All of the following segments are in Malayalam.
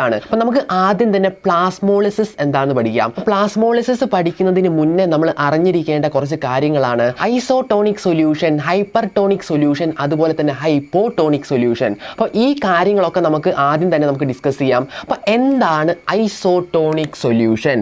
ആണ്. അപ്പോൾ നമുക്ക് ആദ്യം തന്നെ പ്ലാസ്മോളിസിസ് എന്താണെന്ന് പഠിക്കാം. പ്ലാസ്മോളിസിസ് പഠിക്കുന്നതിന് മുന്നേ നമ്മൾ അറിഞ്ഞിരിക്കേണ്ട കുറച്ച് കാര്യങ്ങളാണ് ഐസോടോണിക് സൊല്യൂഷൻ, ഹൈപ്പർടോണിക് സൊല്യൂഷൻ, അതുപോലെ തന്നെ ഹൈപ്പോടോണിക് സൊല്യൂഷൻ. അപ്പോൾ ഈ കാര്യങ്ങളൊക്കെ നമുക്ക് ആദ്യം തന്നെ നമുക്ക് ഡിസ്കസ് ചെയ്യാം. അപ്പോൾ എന്താണ് ഐസോടോണിക് സൊല്യൂഷൻ?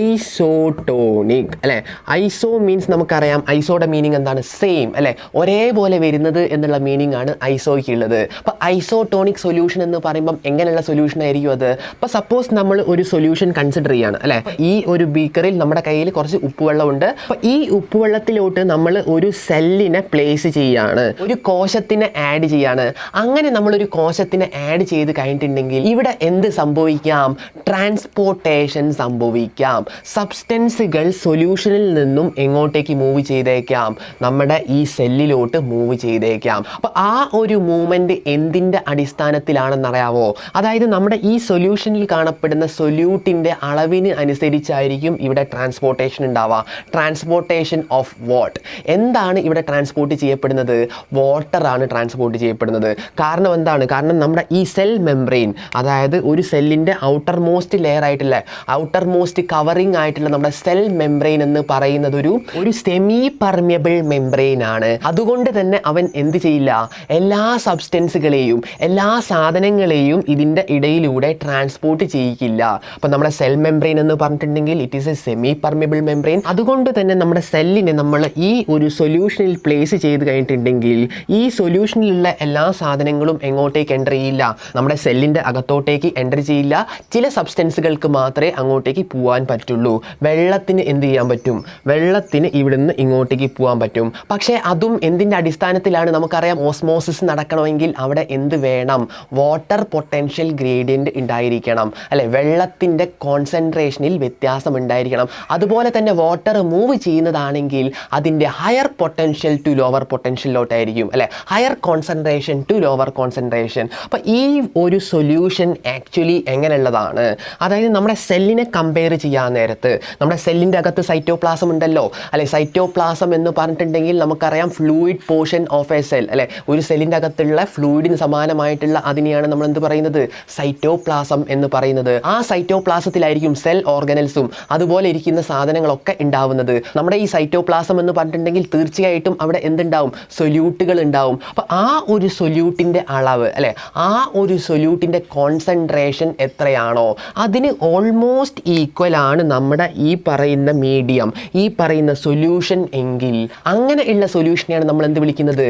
ഐസോടോണിക് അല്ലേ, ഐസോ മീൻസ് നമുക്കറിയാം ഐസോയുടെ മീനിങ് എന്താണ്? സെയിം അല്ലേ, ഒരേപോലെ വരുന്നത് എന്നുള്ള മീനിങ് ആണ് ഐസോയ്ക്ക് ഉള്ളത്. അപ്പോൾ ഐസോടോണിക് സൊല്യൂഷൻ എന്ന് പറയുമ്പം എങ്ങനെയുള്ള സൊല്യൂഷൻ ആയിരിക്കും അത്? അപ്പോൾ സപ്പോസ് നമ്മൾ ഒരു സൊല്യൂഷൻ കൺസിഡർ ചെയ്യാണ് അല്ലേ, ഈ ഒരു ബീക്കറിൽ നമ്മുടെ കയ്യിൽ കുറച്ച് ഉപ്പുവെള്ളമുണ്ട്. അപ്പോൾ ഈ ഉപ്പുവെള്ളത്തിലോട്ട് നമ്മൾ ഒരു സെല്ലിനെ പ്ലേസ് ചെയ്യാണ്, ഒരു കോശത്തിനെ ആഡ് ചെയ്യാണ്. അങ്ങനെ നമ്മളൊരു കോശത്തിനെ ആഡ് ചെയ്ത് കഴിഞ്ഞിട്ടുണ്ടെങ്കിൽ ഇവിടെ എന്ത് സംഭവിക്കാം? ട്രാൻസ്പോർട്ടേഷൻ സംഭവിക്കാം. സബ്സ്റ്റൻസുകൾ സൊല്യൂഷനിൽ നിന്നും എങ്ങോട്ടേക്ക് മൂവ് ചെയ്തേക്കാം? നമ്മുടെ ഈ സെല്ലിലോട്ട് മൂവ് ചെയ്തേക്കാം. അപ്പോൾ ആ ഒരു മൂവ്മെൻറ്റ് എന്തിൻ്റെ അടിസ്ഥാനത്തിലാണെന്നറിയാവോ? അതായത് നമ്മുടെ ഈ സൊല്യൂഷനിൽ കാണപ്പെടുന്ന സൊല്യൂട്ടിൻ്റെ അളവിന് അനുസരിച്ചായിരിക്കും ഇവിടെ ട്രാൻസ്പോർട്ടേഷൻ ഉണ്ടാവുക. Transportation of what? എന്താണ് ഇവിടെ ട്രാൻസ്പോർട്ട് ചെയ്യപ്പെടുന്നത്? വാട്ടറാണ് ട്രാൻസ്പോർട്ട് ചെയ്യപ്പെടുന്നത്. കാരണം എന്താണ്? കാരണം നമ്മുടെ ഈ സെൽ മെംബ്രെയിൻ, അതായത് ഒരു സെല്ലിൻ്റെ ഔട്ടർ മോസ്റ്റ് ലെയർ ആയിട്ടുള്ള, ഔട്ടർ മോസ്റ്റ് കവറിങ് ആയിട്ടുള്ള നമ്മുടെ സെൽ മെംബ്രെയിൻ എന്ന് പറയുന്നത് ഒരു സെമി പെർമിയബിൾ മെംബ്രെയിൻ ആണ്. അതുകൊണ്ട് തന്നെ അവൻ എന്ത് ചെയ്യില്ല? എല്ലാ സബ്സ്റ്റൻസുകളെയും എല്ലാ സാധനങ്ങളെയും ഇതിൻ്റെ ഇടയിലൂടെ ട്രാൻസ്പോർട്ട് ചെയ്യിക്കില്ല. അപ്പോൾ നമ്മുടെ സെൽ മെംബ്രെയിൻ എന്ന് പറഞ്ഞിട്ടുണ്ടെങ്കിൽ it is A semi permeable membrane. അതുകൊണ്ട് തന്നെ നമ്മുടെ സെല്ലിനെ നമ്മൾ ഈ ഒരു സൊല്യൂഷനിൽ പ്ലേസ് ചെയ്ത് കഴിഞ്ഞിട്ടുണ്ടെങ്കിൽ ഈ സൊല്യൂഷനിലുള്ള എല്ലാ സാധനങ്ങളും എങ്ങോട്ടേക്ക് എൻ്റർ ചെയ്യില്ല? നമ്മുടെ സെല്ലിൻ്റെ അകത്തോട്ടേക്ക് എൻ്റർ ചെയ്യില്ല. ചില സബ്സ്റ്റൻസുകൾക്ക് മാത്രമേ അങ്ങോട്ടേക്ക് പോകാൻ പറ്റുള്ളൂ. വെള്ളത്തിന് എന്ത് ചെയ്യാൻ പറ്റും? വെള്ളത്തിന് ഇവിടുന്ന് ഇങ്ങോട്ടേക്ക് പോകാൻ പറ്റും. പക്ഷേ അതും എന്തിൻ്റെ അടിസ്ഥാനത്തിലാണ്? നമുക്കറിയാം ഓസ്മോസിസ് നടക്കണമെങ്കിൽ അവിടെ എന്ത് വേണം? വാട്ടർ പൊട്ടൻഷ്യൽ ഗ്രേഡിയൻറ്റ് ഉണ്ടായിരിക്കണം അല്ലെ, വെള്ളത്തിൻ്റെ കോൺസെൻട്രേഷനിൽ വ്യത്യാസം ഉണ്ടായിരിക്കണം. അതുപോലെ തന്നെ വാട്ടർ മൂവ് ചെയ്യുന്നതാണെങ്കിൽ അതിൻ്റെ ഹയർ പൊട്ടൻഷ്യൽ ടു ലോവർ പൊട്ടൻഷ്യലിലോട്ടായിരിക്കും അല്ലെ, higher concentration to lower concentration. അപ്പോൾ ഈ ഒരു സൊല്യൂഷൻ ആക്ച്വലി എങ്ങനെയുള്ളതാണ്? അതായത് നമ്മുടെ സെല്ലിനെ കമ്പയർ ചെയ്യാൻ നേരത്ത് നമ്മുടെ സെല്ലിൻ്റെ അകത്ത് സൈറ്റോപ്ലാസം ഉണ്ടല്ലോ അല്ലെ, സൈറ്റോപ്ലാസം എന്ന് പറഞ്ഞിട്ടുണ്ടെങ്കിൽ നമുക്കറിയാം fluid portion of A cell അല്ലെ, ഒരു സെല്ലിൻ്റെ അകത്തുള്ള ഫ്ലൂയിഡിന് സമാനമായിട്ടുള്ള അതിനെയാണ് നമ്മൾ എന്ത് പറയുന്നത്? സൈറ്റോപ്ലാസം എന്ന് പറയുന്നത്. ആ സൈറ്റോപ്ലാസത്തിലായിരിക്കും സെൽ ഓർഗനൽസും അതുപോലെ ഇരിക്കുന്ന സാധനങ്ങളൊക്കെ ഉണ്ടാവുന്നത്. നമ്മുടെ ഈ സൈറ്റോപ്ലാസം എന്ന് പറഞ്ഞിട്ടുണ്ടെങ്കിൽ തീർച്ചയായിട്ടും അവിടെ എന്തുണ്ടാവും? സൊല്യൂട്ടുകൾ ഉണ്ടാവും. അപ്പോൾ ആ ഒരു സൊല്യൂട്ടിൻ്റെ അളവ് അല്ലെ, ആ ഒരു സൊല്യൂട്ടിൻ്റെ കോൺസെൻട്രേഷൻ എത്രയാണോ അതിന് ഓൾമോസ്റ്റ് ഈക്വൽ ആണ് നമ്മുടെ ഈ പറയുന്ന മീഡിയം, ഈ പറയുന്ന സൊല്യൂഷൻ എങ്കിൽ അങ്ങനെയുള്ള സൊല്യൂഷനെയാണ് നമ്മൾ എന്ത് വിളിക്കുന്നത്?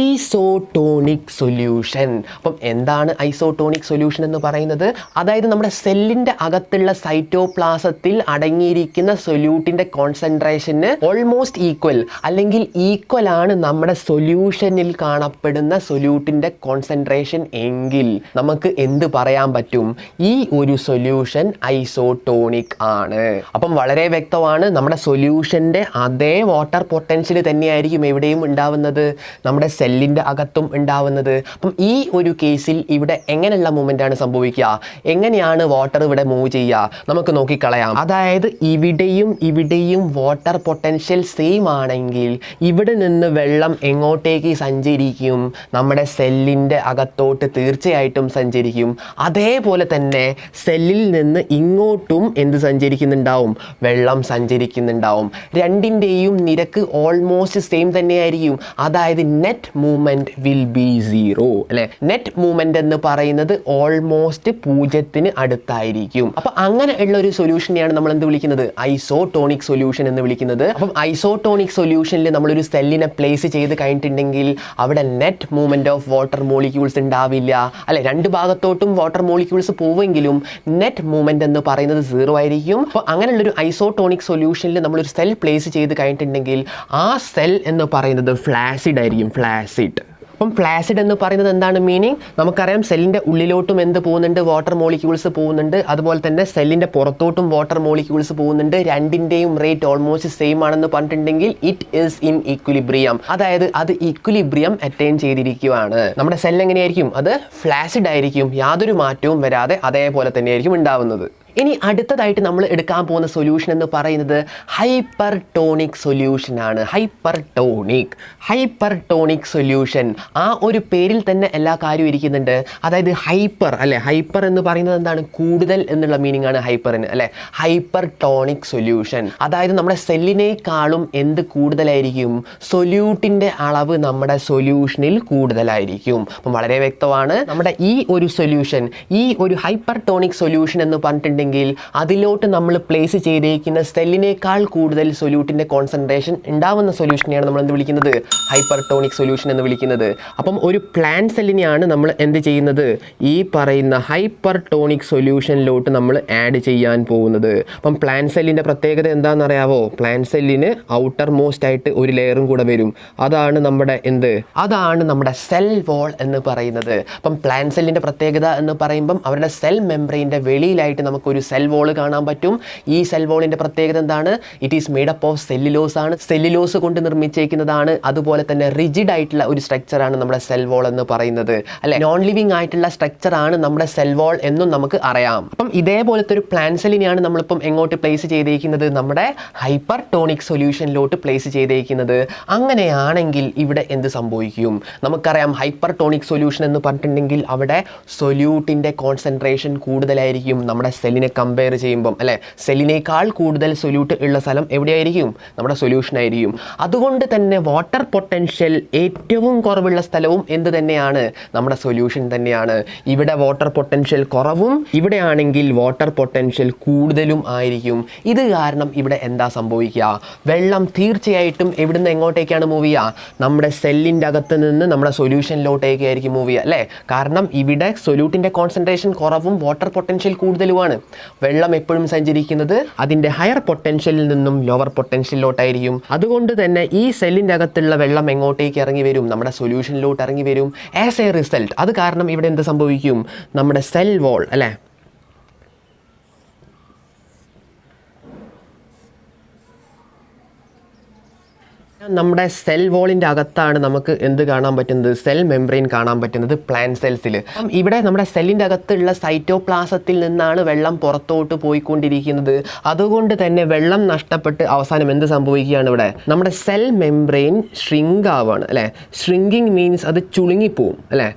Isotonic solution. അപ്പം എന്താണ് ഐസോടോണിക് സൊല്യൂഷൻ എന്ന് പറയുന്നത്? അതായത് നമ്മുടെ സെല്ലിൻ്റെ അകത്തുള്ള സൈറ്റോപ്ലാസത്തിൽ അടങ്ങിയിരിക്കുന്ന സൊല്യൂട്ടിൻ്റെ കോൺസെൻട്രേഷന് ഓൾമോസ്റ്റ് ഈക്വൽ അല്ലെങ്കിൽ ഈക്വൽ ആണ് നമ്മുടെ സൊല്യൂഷനിൽ കാണപ്പെടുന്ന സൊല്യൂട്ടിൻ്റെ കോൺസെൻട്രേഷൻ എങ്കിൽ നമുക്ക് എന്ത് പറയാൻ പറ്റും? ഈ ഒരു സൊല്യൂഷൻ ഐസോടോണിക് ആണ്. അപ്പം വളരെ വ്യക്തമാണ്, നമ്മുടെ സൊല്യൂഷൻ്റെ അതേ വാട്ടർ പൊട്ടൻഷ്യൽ തന്നെയായിരിക്കും എവിടെയും ഉണ്ടാവുന്നത്, നമ്മുടെ സെല്ലിൻ്റെ അകത്തും ഉണ്ടാവുന്നത്. അപ്പം ഈ ഒരു കേസിൽ ഇവിടെ എങ്ങനെയുള്ള മൂവ്മെൻ്റ് ആണ് സംഭവിക്കുക? എങ്ങനെയാണ് വാട്ടർ ഇവിടെ മൂവ് ചെയ്യുക? നമുക്ക് നോക്കിക്കളയാം. അതായത് ഇവിടെയും വാട്ടർ പൊട്ടൻഷ്യൽ സെയിം ആണെങ്കിൽ ഇവിടെ നിന്ന് വെള്ളം എങ്ങോട്ടേക്ക് സഞ്ചരിക്കും? നമ്മുടെ സെല്ലിൻ്റെ അകത്തോട്ട് തീർച്ചയായിട്ടും സഞ്ചരിക്കും. അതേപോലെ തന്നെ സെല്ലിൽ നിന്ന് ഇങ്ങോട്ടും എന്ത് സഞ്ചരിക്കുന്നുണ്ടാവും? വെള്ളം സഞ്ചരിക്കുന്നുണ്ടാവും. രണ്ടിൻ്റെയും നിരക്ക് ഓൾമോസ്റ്റ് സെയിം തന്നെയായിരിക്കും. അതായത് net movement will be zero അല്ലെ, നെറ്റ് മൂവ്മെൻറ്റ് എന്ന് പറയുന്നത് ഓൾമോസ്റ്റ് 0 അടുത്തായിരിക്കും. അപ്പം അങ്ങനെ ഉള്ള ഒരു സൊല്യൂഷനെയാണ് നമ്മൾ എന്ത് വിളിക്കുന്നത്? ഐസോടോണിക് സൊല്യൂഷൻ എന്ന് വിളിക്കുന്നത്. അപ്പം ഐസോടോണിക് സൊല്യൂഷനിൽ നമ്മളൊരു സെല്ലിനെ പ്ലേസ് ചെയ്ത് കഴിഞ്ഞിട്ടുണ്ടെങ്കിൽ അവിടെ net movement of water molecules ഉണ്ടാവില്ല അല്ലെ, രണ്ട് ഭാഗത്തോട്ടും വാട്ടർ മോളിക്യൂൾസ് പോവുമെങ്കിലും നെറ്റ് മൂവ്മെൻറ്റ് എന്ന് പറയുന്നത് 0 ആയിരിക്കും. അപ്പോൾ അങ്ങനെയുള്ളൊരു ഐസോടോണിക് സൊല്യൂഷനിൽ നമ്മളൊരു സെൽ പ്ലേസ് ചെയ്ത് കഴിഞ്ഞിട്ടുണ്ടെങ്കിൽ ആ സെൽ എന്ന് പറയുന്നത് ഫ്ലാസിഡ് ആയിരിക്കും, ഫ്ലാസിഡ്. അപ്പം ഫ്ലാസിഡ് എന്ന് പറയുന്നത് എന്താണ് മീനിങ്? നമുക്കറിയാം സെല്ലിൻ്റെ ഉള്ളിലോട്ടും എന്ത് പോകുന്നുണ്ട്? വാട്ടർ മോളിക്യൂൾസ് പോകുന്നുണ്ട്. അതുപോലെ തന്നെ സെല്ലിൻ്റെ പുറത്തോട്ടും വാട്ടർ മോളിക്യൂൾസ് പോകുന്നുണ്ട്. രണ്ടിൻ്റെയും റേറ്റ് ഓൾമോസ്റ്റ് സെയിം ആണെന്ന് പറഞ്ഞിട്ടുണ്ടെങ്കിൽ ഇറ്റ് ഈസ് ഇൻ ഈക്വിലിബ്രിയം. അതായത് അത് ഈക്വിലിബ്രിയം അറ്റൈൻ ചെയ്തിരിക്കുകയാണ്. നമ്മുടെ സെൽ എങ്ങനെയായിരിക്കും? അത് ഫ്ലാസിഡ് ആയിരിക്കും, യാതൊരു മാറ്റവും വരാതെ അതേപോലെ തന്നെയായിരിക്കും ഉണ്ടാവുന്നത്. ഇനി അടുത്തതായിട്ട് നമ്മൾ എടുക്കാൻ പോകുന്ന സൊല്യൂഷൻ എന്ന് പറയുന്നത് ഹൈപ്പർടോണിക് സൊല്യൂഷൻ ആണ്. ഹൈപ്പർടോണിക് സൊല്യൂഷൻ, ആ ഒരു പേരിൽ തന്നെ എല്ലാ കാര്യവും ഇരിക്കുന്നുണ്ട്. അതായത് ഹൈപ്പർ അല്ലെ, ഹൈപ്പർ എന്ന് പറയുന്നത് എന്താണ്, കൂടുതൽ എന്നുള്ള മീനിങ് ആണ് ഹൈപ്പറിന് അല്ലെ. ഹൈപ്പർടോണിക് സൊല്യൂഷൻ, അതായത് നമ്മുടെ സെല്ലിനേക്കാളും എന്ത് കൂടുതലായിരിക്കും, സൊല്യൂട്ടിൻ്റെ അളവ് നമ്മുടെ സൊല്യൂഷനിൽ കൂടുതലായിരിക്കും. അപ്പം വളരെ വ്യക്തമാണ്, നമ്മുടെ ഈ ഒരു സൊല്യൂഷൻ, ഈ ഒരു ഹൈപ്പർടോണിക് സൊല്യൂഷൻ എന്ന് പറഞ്ഞിട്ടുണ്ടെങ്കിൽ അതിലോട്ട് നമ്മൾ പ്ലേസ് ചെയ്തേക്കുന്ന സെല്ലിനേക്കാൾ കൂടുതൽ സൊല്യൂട്ടിൻ്റെ കോൺസെൻട്രേഷൻ ഉണ്ടാവുന്ന സൊല്യൂഷനെയാണ് നമ്മൾ എന്ത് വിളിക്കുന്നത്, ഹൈപ്പർടോണിക് സൊല്യൂഷൻ എന്ന് വിളിക്കുന്നത്. അപ്പം ഒരു പ്ലാന്റ് സെല്ലിനെയാണ് നമ്മൾ എന്ത് ചെയ്യുന്നത്, ഈ പറയുന്ന ഹൈപ്പർടോണിക് സൊല്യൂഷനിലോട്ട് നമ്മൾ ആഡ് ചെയ്യാൻ പോകുന്നത്. അപ്പം പ്ലാന്റ് സെല്ലിൻ്റെ പ്രത്യേകത എന്താണെന്ന് അറിയാവോ, പ്ലാന്റ് സെല്ലിന് ഔട്ടർ മോസ്റ്റ് ആയിട്ട് ഒരു ലെയറും കൂടെ വരും. അതാണ് നമ്മുടെ സെൽ വോൾ എന്ന് പറയുന്നത്. അപ്പം പ്ലാന്റ് സെല്ലിൻ്റെ പ്രത്യേകത എന്ന് പറയുമ്പം അവരുടെ സെൽ മെംബ്രെയിൻ്റെ വെളിയിലായിട്ട് നമുക്കൊരു സെൽ വോൾ കാണാൻ പറ്റും. ഈ സെൽ വോളിൻ്റെ പ്രത്യേകത എന്താണ്, it is made up of cellulose ആണ്, സെല്ലുലോസ് കൊണ്ട് നിർമ്മിച്ചേക്കുന്നതാണ്. അതുപോലെ തന്നെ റിജിഡ് ആയിട്ടുള്ള ഒരു സ്ട്രക്ചറാണ് നമ്മുടെ സെൽ വോൾ എന്ന് പറയുന്നത് അല്ലെ. നോൺ ലിവിങ് ആയിട്ടുള്ള സ്ട്രക്ചറാണ് നമ്മുടെ സെൽ വോൾ എന്നും നമുക്ക് അറിയാം. അപ്പം ഇതേപോലത്തെ ഒരു പ്ലാന്റ് സെല്ലിനെയാണ് നമ്മളിപ്പം എങ്ങോട്ട് പ്ലേസ് ചെയ്തേക്കുന്നത്, നമ്മുടെ ഹൈപ്പർടോണിക് സൊല്യൂഷനിലോട്ട് പ്ലേസ് ചെയ്തേക്കുന്നത്. അങ്ങനെയാണെങ്കിൽ ഇവിടെ എന്ത് സംഭവിക്കും, നമുക്കറിയാം ഹൈപ്പർടോണിക് സൊല്യൂഷൻ എന്ന് പറഞ്ഞിട്ടുണ്ടെങ്കിൽ അവിടെ സൊല്യൂട്ടിൻ്റെ കോൺസെൻട്രേഷൻ കൂടുതലായിരിക്കും നമ്മുടെ സെല്ലിനെ കമ്പയർ ചെയ്യുമ്പം അല്ലെ. സെല്ലിനേക്കാൾ കൂടുതൽ സൊല്യൂട്ട് ഉള്ള സ്ഥലം എവിടെയായിരിക്കും, നമ്മുടെ സൊല്യൂഷൻ ആയിരിക്കും. അതുകൊണ്ട് തന്നെ വാട്ടർ പൊട്ടൻഷ്യൽ ഏറ്റവും കുറവുള്ള സ്ഥലവും എന്ത് തന്നെയാണ്, നമ്മുടെ സൊല്യൂഷൻ തന്നെയാണ്. ഇവിടെ വാട്ടർ പൊട്ടൻഷ്യൽ കുറവും ഇവിടെയാണെങ്കിൽ വാട്ടർ പൊട്ടൻഷ്യൽ കൂടുതലും ആയിരിക്കും. ഇത് കാരണം ഇവിടെ എന്താ സംഭവിക്കുക, വെള്ളം തീർച്ചയായിട്ടും ഇവിടുന്ന് എങ്ങോട്ടേക്കാണ് മൂവ് ചെയ്യുക, നമ്മുടെ സെല്ലിൻ്റെ അകത്ത് നിന്ന് നമ്മുടെ സൊല്യൂഷനിലോട്ടേക്കായിരിക്കും മൂവ് ചെയ്യുക അല്ലേ. കാരണം ഇവിടെ സൊല്യൂട്ടിൻ്റെ കോൺസെൻട്രേഷൻ കുറവും വാട്ടർ പൊട്ടൻഷ്യൽ കൂടുതലുമാണ്. വെള്ളം എപ്പോഴും സഞ്ചരിക്കുന്നത് അതിൻ്റെ ഹയർ പൊട്ടൻഷ്യലിൽ നിന്നും ലോവർ പൊട്ടൻഷ്യലിലോട്ടായിരിക്കും. അതുകൊണ്ട് തന്നെ ഈ സെല്ലിൻ്റെ അകത്തുള്ള വെള്ളം എങ്ങോട്ടേക്ക് ഇറങ്ങി വരും, നമ്മുടെ സൊല്യൂഷനിലോട്ട് ഇറങ്ങി വരും. ആസ് എ റിസൾട്ട് അത് കാരണം ഇവിടെ എന്ത് സംഭവിക്കും, നമ്മുടെ സെൽ വോൾ അല്ലേ, നമ്മുടെ സെൽ വോളിൻ്റെ അകത്താണ് നമുക്ക് എന്ത് കാണാൻ പറ്റുന്നത്, സെൽ മെംബ്രെയിൻ കാണാൻ പറ്റുന്നത് പ്ലാന്റ് സെൽസിൽ. ഇവിടെ നമ്മുടെ സെല്ലിൻ്റെ അകത്തുള്ള സൈറ്റോപ്ലാസത്തിൽ നിന്നാണ് വെള്ളം പുറത്തോട്ട് പോയിക്കൊണ്ടിരിക്കുന്നത്. അതുകൊണ്ട് തന്നെ വെള്ളം നഷ്ടപ്പെട്ട് അവസാനം എന്ത് സംഭവിക്കുകയാണ്, ഇവിടെ നമ്മുടെ സെൽ മെംബ്രെയിൻ ഷ്രിങ്ക് ആവുകയാണ് അല്ലേ. ഷ്രിങ്കിങ് മീൻസ് അത് ചുളുങ്ങിപ്പോവും അല്ലേ.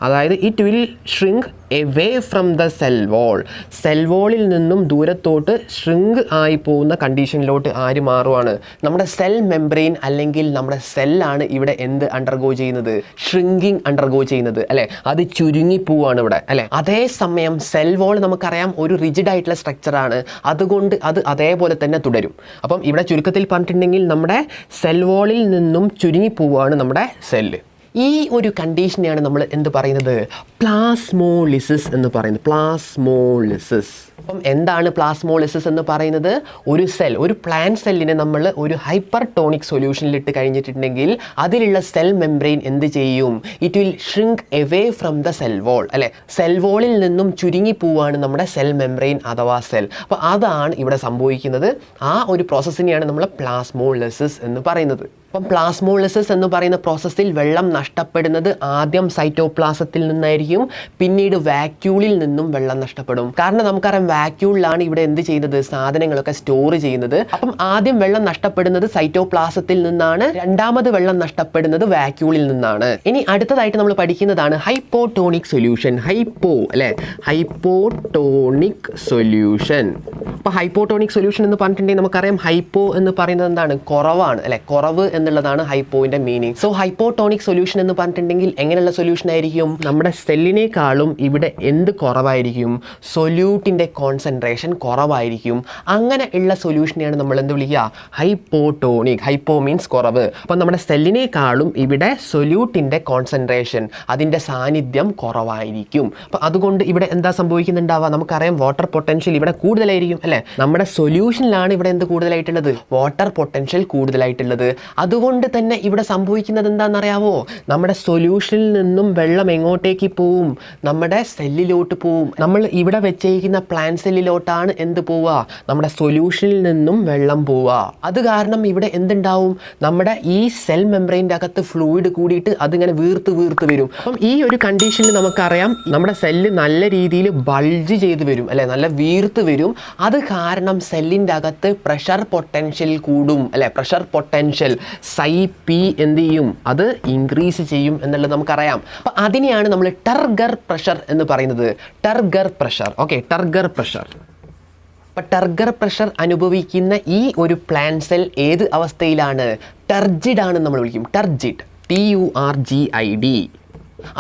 അതായത് it will shrink away from the cell wall, cell വോളിൽ നിന്നും ദൂരത്തോട്ട് ഷ്രിങ്ക് ആയി പോകുന്ന കണ്ടീഷനിലോട്ട് ആര് മാറുവാണ്, നമ്മുടെ സെൽ മെംബ്രെയിൻ അല്ലെങ്കിൽ നമ്മുടെ സെല്ലാണ് ഇവിടെ എന്ത് അണ്ടർഗോ ചെയ്യുന്നത്, ഷ്രിങ്കിങ് അണ്ടർഗോ ചെയ്യുന്നത് അല്ലേ. അത് ചുരുങ്ങി പോവാണ് ഇവിടെ അല്ലേ. അതേസമയം സെൽ വോൾ നമുക്കറിയാം ഒരു റിജിഡ് ആയിട്ടുള്ള സ്ട്രക്ചറാണ്, അതുകൊണ്ട് അത് അതേപോലെ തന്നെ തുടരും. അപ്പം ഇവിടെ ചുരുക്കത്തിൽ പറഞ്ഞിട്ടുണ്ടെങ്കിൽ നമ്മുടെ സെൽ വോളിൽ നിന്നും ചുരുങ്ങി പോവുകയാണ് നമ്മുടെ സെല്ല്. ഈ ഒരു കണ്ടീഷനെയാണ് നമ്മൾ എന്ത് പറയുന്നത്, പ്ലാസ്മോളിസിസ് എന്ന് പറയുന്നത്. പ്ലാസ്മോളിസിസ്. അപ്പം എന്താണ് പ്ലാസ്മോളിസിസ് എന്ന് പറയുന്നത്, ഒരു സെൽ, ഒരു പ്ലാന്റ് സെല്ലിനെ നമ്മൾ ഒരു ഹൈപ്പർടോണിക് സൊല്യൂഷനിലിട്ട് കഴിഞ്ഞിട്ടുണ്ടെങ്കിൽ അതിലുള്ള സെൽ മെംബ്രെയിൻ എന്ത് ചെയ്യും, it will shrink away from the cell wall അല്ലെ. സെൽ വോളിൽ നിന്നും ചുരുങ്ങി പോവാണ് നമ്മുടെ സെൽ മെംബ്രെയിൻ അഥവാ സെൽ. അപ്പോൾ അതാണ് ഇവിടെ സംഭവിക്കുന്നത്. ആ ഒരു പ്രോസസ്സിനെയാണ് നമ്മൾ പ്ലാസ്മോളിസിസ് എന്ന് പറയുന്നത്. അപ്പം പ്ലാസ്മോളിസിസ് എന്ന് പറയുന്ന പ്രോസസ്സിൽ വെള്ളം നഷ്ടപ്പെടുന്നത് ആദ്യം സൈറ്റോപ്ലാസത്തിൽ നിന്നായിരിക്കും, പിന്നീട് വാക്യൂളിൽ നിന്നും വെള്ളം നഷ്ടപ്പെടും. കാരണം നമുക്കറിയാം വാക്യൂളിലാണ് ഇവിടെ എന്ത് ചെയ്യുന്നത്, സാധനങ്ങളൊക്കെ സ്റ്റോർ ചെയ്യുന്നത്. അപ്പം ആദ്യം വെള്ളം നഷ്ടപ്പെടുന്നത് സൈറ്റോപ്ലാസത്തിൽ നിന്നാണ്, രണ്ടാമത് വെള്ളം നഷ്ടപ്പെടുന്നത് വാക്യൂളിൽ നിന്നാണ്. ഇനി അടുത്തതായിട്ട് നമ്മൾ പഠിക്കുന്നതാണ് ഹൈപ്പോട്ടോണിക് സൊല്യൂഷൻ. ഹൈപ്പോ അല്ലെ, ഹൈപ്പോട്ടോണിക് സൊല്യൂഷൻ. അപ്പോൾ ഹൈപ്പോട്ടോണിക് സൊല്യൂഷൻ എന്ന് പറഞ്ഞിട്ടുണ്ടെങ്കിൽ നമുക്കറിയാം ഹൈപ്പോ എന്ന് പറയുന്നത് എന്താണ്, കുറവാണ് അല്ലെ, കുറവ് എന്നുള്ളതാണ് ഹൈപ്പോയിൻ്റെ മീനിങ്. സോ ഹൈപ്പോട്ടോണിക് സൊല്യൂഷൻ എന്ന് പറഞ്ഞിട്ടുണ്ടെങ്കിൽ എങ്ങനെയുള്ള സൊല്യൂഷൻ ആയിരിക്കും, നമ്മുടെ സെല്ലിനേക്കാളും ഇവിടെ എന്ത് കുറവായിരിക്കും, സൊല്യൂട്ടിൻ്റെ കോൺസെൻട്രേഷൻ കുറവായിരിക്കും. അങ്ങനെ ഉള്ള സൊല്യൂഷനെയാണ് നമ്മൾ എന്ത് വിളിക്കുക, ഹൈപ്പോട്ടോണിക്. ഹൈപ്പോ മീൻസ് കുറവ്. അപ്പം നമ്മുടെ സെല്ലിനേക്കാളും ഇവിടെ സൊല്യൂട്ടിൻ്റെ കോൺസെൻട്രേഷൻ, അതിൻ്റെ സാന്നിധ്യം കുറവായിരിക്കും. അപ്പം അതുകൊണ്ട് ഇവിടെ എന്താ സംഭവിക്കുന്നുണ്ടാവുക, നമുക്കറിയാം വാട്ടർ പൊട്ടൻഷ്യൽ ഇവിടെ കൂടുതലായിരിക്കും അല്ലേ. നമ്മുടെ സൊല്യൂഷനിലാണ് ഇവിടെ എന്ത് കൂടുതലായിട്ടുള്ളത്, വാട്ടർ പൊട്ടൻഷ്യൽ കൂടുതലായിട്ടുള്ളത്. അത് അതുകൊണ്ട് തന്നെ ഇവിടെ സംഭവിക്കുന്നത് എന്താണെന്നറിയാവോ? നമ്മുടെ സൊല്യൂഷനിൽ നിന്നും വെള്ളം എങ്ങോട്ടേക്ക് പോവും? നമ്മുടെ സെല്ലിലോട്ട് പോവും. നമ്മൾ ഇവിടെ വെച്ചേക്കുന്ന പ്ലാന്റ് സെല്ലിലോട്ടാണ് എന്ത് പോവുക? നമ്മുടെ സൊല്യൂഷനിൽ നിന്നും വെള്ളം പോവുക. അത് കാരണം ഇവിടെ എന്തുണ്ടാവും? നമ്മുടെ ഈ സെൽ മെംബ്രെയിൻ്റെ അകത്ത് ഫ്ലൂയിഡ് കൂടിയിട്ട് അതിങ്ങനെ വീർത്ത് വരും. അപ്പം ഈ ഒരു കണ്ടീഷനിൽ നമുക്കറിയാം നമ്മുടെ സെല്ല് നല്ല രീതിയിൽ ബൾജ് ചെയ്ത് വരും അല്ലെ, നല്ല വീർത്ത് വരും. അത് കാരണം സെല്ലിൻ്റെ അകത്ത് പ്രഷർ പൊട്ടൻഷ്യൽ കൂടും അല്ലെ. പ്രഷർ പൊട്ടൻഷ്യൽ Ψp എന്ത് ചെയ്യും? അത് ഇൻക്രീസ് ചെയ്യും എന്നുള്ളത് നമുക്കറിയാം. അപ്പം അതിനെയാണ് നമ്മൾ ടർഗർ പ്രഷർ എന്ന് പറയുന്നത്. Turgor pressure. Okay, turgor pressure. അപ്പം ടർഗർ പ്രഷർ അനുഭവിക്കുന്ന ഈ ഒരു പ്ലാന്റ് സെൽ ഏത് അവസ്ഥയിലാണ്? ടർജിഡ് ആണെന്ന് നമ്മൾ വിളിക്കും. ടർജിഡ്, TURGID.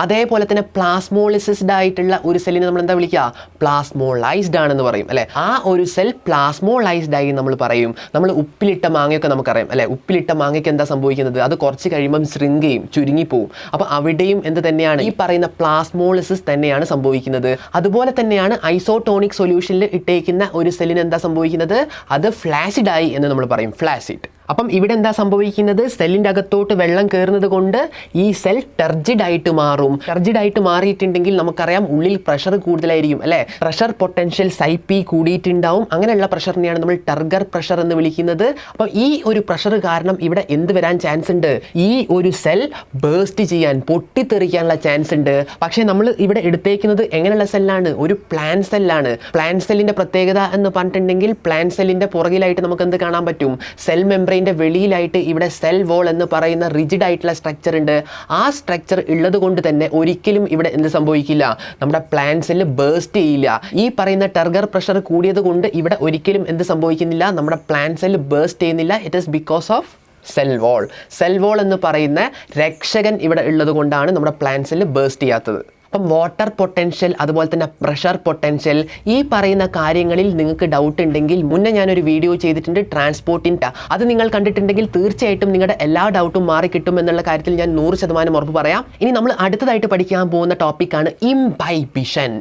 അതേപോലെ തന്നെ പ്ലാസ്മോളിസിസ്ഡ് ആയിട്ടുള്ള ഒരു സെല്ലിനെ നമ്മൾ എന്താ വിളിക്കുക? പ്ലാസ്മോളൈസ്ഡ് ആണെന്ന് പറയും അല്ലെ. ആ ഒരു സെൽ പ്ലാസ്മോളൈസ്ഡ് ആയി നമ്മൾ പറയും. നമ്മൾ ഉപ്പിലിട്ട മാങ്ങയൊക്കെ നമുക്കറിയാം അല്ലെ. ഉപ്പിലിട്ട മാങ്ങയ്ക്ക് എന്താ സംഭവിക്കുന്നത്? അത് കുറച്ച് കഴിയുമ്പം ശ്രിങ്ക് ചെയ്യും, ചുരുങ്ങിപ്പോവും. അപ്പോൾ അവിടെയും എന്ത് തന്നെയാണ്? ഈ പറയുന്ന പ്ലാസ്മോളിസിസ് തന്നെയാണ് സംഭവിക്കുന്നത്. അതുപോലെ തന്നെയാണ് ഐസോടോണിക് സൊല്യൂഷനിൽ ഇട്ടേക്കുന്ന ഒരു സെല്ലിന് എന്താ സംഭവിക്കുന്നത്? അത് ഫ്ലാസിഡ് ആയി എന്ന് നമ്മൾ പറയും. ഫ്ലാസിഡ്. അപ്പം ഇവിടെ എന്താ സംഭവിക്കുന്നത്? സെല്ലിൻ്റെ അകത്തോട്ട് വെള്ളം കയറുന്നത് കൊണ്ട് ഈ സെൽ ടർജിഡ് ആയിട്ട് മാറും. ടർജിഡ് ആയിട്ട് മാറിയിട്ടുണ്ടെങ്കിൽ നമുക്കറിയാം ഉള്ളിൽ പ്രഷർ കൂടുതലായിരിക്കും അല്ലേ. Pressure potential Ψp കൂടിയിട്ടുണ്ടാവും. അങ്ങനെയുള്ള പ്രഷറിനെയാണ് നമ്മൾ ടർഗർ പ്രഷർ എന്ന് വിളിക്കുന്നത്. അപ്പോൾ ഈ ഒരു പ്രഷർ കാരണം ഇവിടെ എന്ത് വരാൻ ചാൻസ് ഉണ്ട്? ഈ ഒരു സെൽ ബേസ്റ്റ് ചെയ്യാൻ, പൊട്ടിത്തെറിക്കാനുള്ള ചാൻസ് ഉണ്ട്. പക്ഷേ നമ്മൾ ഇവിടെ എടുത്തേക്കുന്നത് എങ്ങനെയുള്ള സെല്ലാണ്? ഒരു പ്ലാന്റ് സെല്ലാണ്. പ്ലാന്റ് സെല്ലിൻ്റെ പ്രത്യേകത എന്ന് പറഞ്ഞിട്ടുണ്ടെങ്കിൽ പ്ലാന്റ് സെല്ലിൻ്റെ പുറകിലായിട്ട് നമുക്ക് എന്ത് കാണാൻ പറ്റും? സെൽ മെംബ്രെയിൻ വെളിയിലായിട്ട് ഇവിടെ സെൽ വോൾ എന്ന് പറയുന്ന റിജിഡ് ആയിട്ടുള്ള സ്ട്രക്ചർ ഉണ്ട്. ആ സ്ട്രക്ചർ ഉള്ളത് കൊണ്ട് തന്നെ ഒരിക്കലും ഇവിടെ എന്ത് സംഭവിക്കില്ല? നമ്മുടെ പ്ലാന്റ് സെല്ല് ബേസ്റ്റ് ചെയ്യില്ല. ഈ പറയുന്ന ടർഗർ പ്രഷർ കൂടിയത് കൊണ്ട് ഇവിടെ ഒരിക്കലും എന്ത് സംഭവിക്കുന്നില്ല? നമ്മുടെ പ്ലാന്റ് സെല്ല് ബേസ്റ്റ് ചെയ്യുന്നില്ല. It is because of cell wall. Cell wall എന്ന് പറയുന്ന രക്ഷകൻ ഇവിടെ ഉള്ളത് കൊണ്ടാണ് നമ്മുടെ പ്ലാന്റ് സെല്ല് ബേസ്റ്റ് ചെയ്യാത്തത്. അപ്പം വാട്ടർ പൊട്ടൻഷ്യൽ അതുപോലെ തന്നെ പ്രഷർ പൊട്ടൻഷ്യൽ ഈ പറയുന്ന കാര്യങ്ങളിൽ നിങ്ങൾക്ക് ഡൗട്ട് ഉണ്ടെങ്കിൽ മുന്നേ ഞാനൊരു വീഡിയോ ചെയ്തിട്ടുണ്ട് ട്രാൻസ്പോർട്ടിൻ്റെ. അത് നിങ്ങൾ കണ്ടിട്ടുണ്ടെങ്കിൽ തീർച്ചയായിട്ടും നിങ്ങളുടെ എല്ലാ ഡൗട്ടും മാറിക്കിട്ടും എന്നുള്ള കാര്യത്തിൽ ഞാൻ 100% ഉറപ്പ് പറയാം. ഇനി നമ്മൾ അടുത്തതായിട്ട് പഠിക്കാൻ പോകുന്ന ടോപ്പിക്കാണ് ഇംബൈബിഷൻ.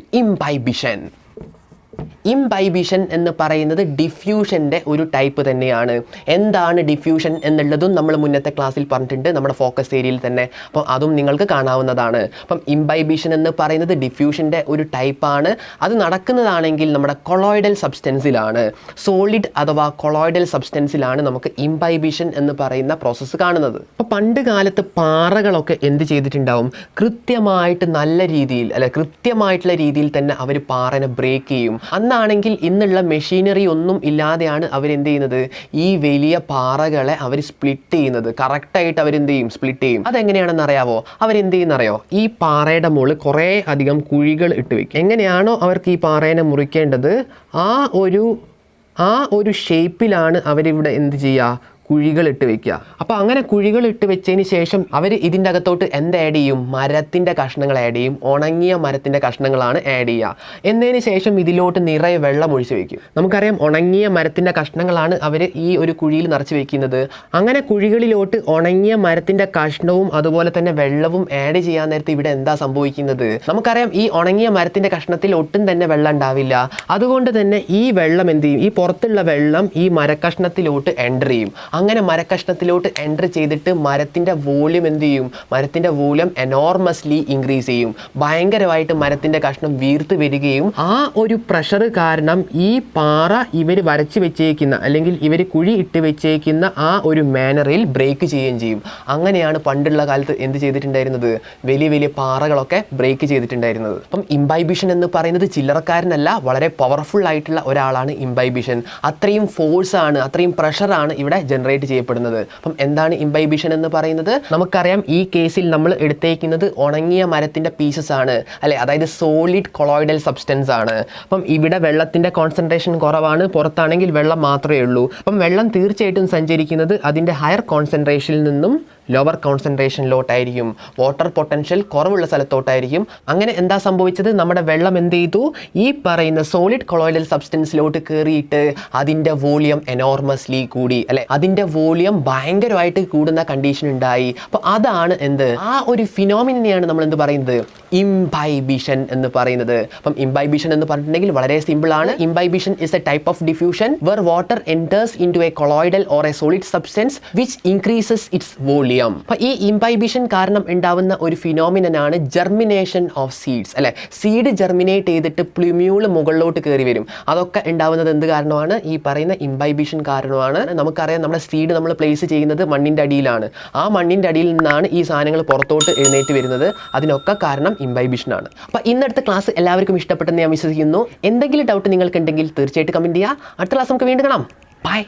ഇംബൈബിഷൻ എന്ന് പറയുന്നത് ഡിഫ്യൂഷൻ്റെ ഒരു ടൈപ്പ് തന്നെയാണ്. എന്താണ് ഡിഫ്യൂഷൻ എന്നുള്ളതും നമ്മൾ മുന്നത്തെ ക്ലാസ്സിൽ പറഞ്ഞിട്ടുണ്ട് നമ്മുടെ ഫോക്കസ് ഏരിയയിൽ തന്നെ. അപ്പോൾ അതും നിങ്ങൾക്ക് കാണാവുന്നതാണ്. അപ്പം ഇംബൈബിഷൻ എന്ന് പറയുന്നത് ഡിഫ്യൂഷൻ്റെ ഒരു ടൈപ്പാണ്. അത് നടക്കുന്നതാണെങ്കിൽ നമ്മുടെ കൊളോയിഡൽ സബ്സ്റ്റൻസിലാണ്, സോളിഡ് അഥവാ കൊളോയിഡൽ സബ്സ്റ്റൻസിലാണ് നമുക്ക് ഇംബൈബിഷൻ എന്ന് പറയുന്ന പ്രോസസ്സ് കാണുന്നത്. അപ്പോൾ പണ്ട് കാലത്ത് പാറകളൊക്കെ എന്ത് ചെയ്തിട്ടുണ്ടാവും? കൃത്യമായിട്ട് നല്ല രീതിയിൽ കൃത്യമായിട്ടുള്ള രീതിയിൽ തന്നെ അവർ പാറനെ ബ്രേക്ക് ചെയ്യും. അന്നാണെങ്കിൽ ഇന്നുള്ള മെഷീനറി ഒന്നും ഇല്ലാതെയാണ് അവരെന്ത് ചെയ്യുന്നത്? ഈ വലിയ പാറകളെ അവർ സ്പ്ലിറ്റ് ചെയ്യുന്നത്. കറക്റ്റായിട്ട് അവരെന്ത് ചെയ്യും? സ്പ്ലിറ്റ് ചെയ്യും. അതെങ്ങനെയാണെന്ന് അറിയാവോ? അവരെന്ത് ചെയ്യുന്നറിയോ? ഈ പാറയുടെ മുകളിൽ കുറേ അധികം കുഴികൾ ഇട്ട് വയ്ക്കും. എങ്ങനെയാണോ അവർക്ക് ഈ പാറേനെ മുറിക്കേണ്ടത് ആ ഒരു ഷേപ്പിലാണ് അവരിവിടെ എന്ത് ചെയ്യുക? കുഴികൾ ഇട്ട് വെക്കുക. അപ്പോൾ അങ്ങനെ കുഴികൾ ഇട്ട് വെച്ചതിന് ശേഷം അവർ ഇതിൻ്റെ അകത്തോട്ട് എന്ത് ആഡ് ചെയ്യും? മരത്തിൻ്റെ കഷ്ണങ്ങൾ ആഡ് ചെയ്യും. ഉണങ്ങിയ മരത്തിൻ്റെ കഷ്ണങ്ങളാണ് ആഡ് ചെയ്യുക. എന്നതിന് ശേഷം ഇതിലോട്ട് നിറയെ വെള്ളം ഒഴിച്ച് വയ്ക്കും. നമുക്കറിയാം ഉണങ്ങിയ മരത്തിൻ്റെ കഷ്ണങ്ങളാണ് അവർ ഈ ഒരു കുഴിയിൽ നിറച്ച് വെക്കുന്നത്. അങ്ങനെ കുഴികളിലോട്ട് ഉണങ്ങിയ മരത്തിൻ്റെ കഷ്ണവും അതുപോലെ തന്നെ വെള്ളവും ആഡ് ചെയ്യാൻ നേരത്ത് ഇവിടെ എന്താ സംഭവിക്കുന്നത്? നമുക്കറിയാം ഈ ഉണങ്ങിയ മരത്തിൻ്റെ കഷ്ണത്തിൽ ഒട്ടും തന്നെ വെള്ളം ഉണ്ടാവില്ല. അതുകൊണ്ട് തന്നെ ഈ വെള്ളം എന്ത് ചെയ്യും? ഈ പുറത്തുള്ള വെള്ളം ഈ മരക്കഷ്ണത്തിലോട്ട് എൻ്റർ ചെയ്യും. അങ്ങനെ മരക്കഷ്ണത്തിലോട്ട് എൻ്റർ ചെയ്തിട്ട് മരത്തിൻ്റെ വോള്യം എന്ത് ചെയ്യും? മരത്തിൻ്റെ വോള്യം എനോർമസ്ലി ഇൻക്രീസ് ചെയ്യും. ഭയങ്കരമായിട്ട് മരത്തിൻ്റെ കഷ്ണം വീർത്ത് വരികയും ആ ഒരു പ്രഷർ കാരണം ഈ പാറ ഇവർ വരച്ച് വെച്ചേക്കുന്ന അല്ലെങ്കിൽ ഇവർ കുഴി ഇട്ട് വെച്ചേക്കുന്ന ആ ഒരു മാനറിൽ ബ്രേക്ക് ചെയ്യുകയും ചെയ്യും. അങ്ങനെയാണ് പണ്ടുള്ള കാലത്ത് എന്ത് ചെയ്തിട്ടുണ്ടായിരുന്നത്? വലിയ വലിയ പാറകളൊക്കെ ബ്രേക്ക് ചെയ്തിട്ടുണ്ടായിരുന്നത്. അപ്പം ഇംബൈബിഷൻ എന്ന് പറയുന്നത് ചില്ലറക്കാരനല്ല, വളരെ പവർഫുൾ ആയിട്ടുള്ള ഒരാളാണ് ഇംബൈബിഷൻ. അത്രയും ഫോഴ്സാണ്, അത്രയും പ്രഷറാണ് ഇവിടെ ജനറേറ്റ് ചെയ്യപ്പെടുന്നത്. അപ്പം എന്താണ് ഇംബൈബിഷൻ എന്ന് പറയുന്നത്? നമുക്കറിയാം ഈ കേസിൽ നമ്മൾ എടുത്തേക്കുന്നത് ഉണങ്ങിയ മരത്തിൻ്റെ പീസസ് ആണ് അല്ലെ, അതായത് സോളിഡ് കൊളോയിഡൽ സബ്സ്റ്റൻസ് ആണ്. അപ്പം ഇവിടെ വെള്ളത്തിൻ്റെ കോൺസെൻട്രേഷൻ കുറവാണ്, പുറത്താണെങ്കിൽ വെള്ളം മാത്രമേ ഉള്ളൂ. അപ്പം വെള്ളം തീർച്ചയായിട്ടും സഞ്ചരിക്കുന്നത് അതിൻ്റെ ഹയർ കോൺസെൻട്രേഷനിൽ നിന്നും ലോവർ കോൺസെൻട്രേഷനിലോട്ടായിരിക്കും, വാട്ടർ പൊട്ടൻഷ്യൽ കുറവുള്ള സ്ഥലത്തോട്ടായിരിക്കും. അങ്ങനെ എന്താ സംഭവിച്ചത്, നമ്മുടെ വെള്ളം എന്ത് ചെയ്തു, ഈ പറയുന്ന സോളിഡ് കൊളോയിഡൽ സബ്സ്റ്റൻസിലോട്ട് കയറിയിട്ട് അതിൻ്റെ വോളിയം എനോർമസ്ലി കൂടി, അല്ലെ, അതിൻ്റെ വോളിയം ഭയങ്കരമായിട്ട് കൂടുന്ന കണ്ടീഷൻ ഉണ്ടായി. അപ്പോൾ അതാണ് എന്ത്, ആ ഒരു ഫിനോമിനെയാണ് നമ്മൾ എന്ത് പറയുന്നത്, ഇംബൈബിഷൻ എന്ന് പറയുന്നത്. അപ്പം ഇംബൈബിഷൻ എന്ന് പറഞ്ഞിട്ടുണ്ടെങ്കിൽ വളരെ സിമ്പിൾ ആണ്. Imbibition is a type of diffusion where water enters into a colloidal or a solid substance which increases its volume. അപ്പം ഈ ഇംബൈബിഷൻ കാരണം ഉണ്ടാവുന്ന ഒരു ഫിനോമിനനാണ് ജെർമിനേഷൻ ഓഫ് സീഡ്സ്, അല്ലെ. സീഡ് ജെർമിനേറ്റ് ചെയ്തിട്ട് പ്ലുമ്യൂൾ മുകളിലോട്ട് കയറി വരും. അതൊക്കെ ഉണ്ടാവുന്നത് എന്ത് കാരണമാണ്, ഈ പറയുന്ന ഇംബൈബിഷൻ കാരണമാണ്. നമുക്കറിയാം നമ്മുടെ സീഡ് നമ്മൾ പ്ലേസ് ചെയ്യുന്നത് മണ്ണിൻ്റെ അടിയിലാണ്. ആ മണ്ണിൻ്റെ അടിയിൽ നിന്നാണ് ഈ സാധനങ്ങൾ പുറത്തോട്ട് എഴുന്നേറ്റ് വരുന്നത്. അതിനൊക്കെ കാരണം ഇംബൈബിഷനാണ്. അപ്പോൾ ഇന്നടുത്ത ക്ലാസ് എല്ലാവർക്കും ഇഷ്ടപ്പെട്ടെന്ന് ഞാൻ വിശ്വസിക്കുന്നു. എന്തെങ്കിലും ഡൗട്ട് നിങ്ങൾക്കുണ്ടെങ്കിൽ തീർച്ചയായിട്ടും കമൻറ്റ് ചെയ്യുക. അടുത്ത ക്ലാസ് നമുക്ക് വീണ്ടും കാണാം. ബൈ.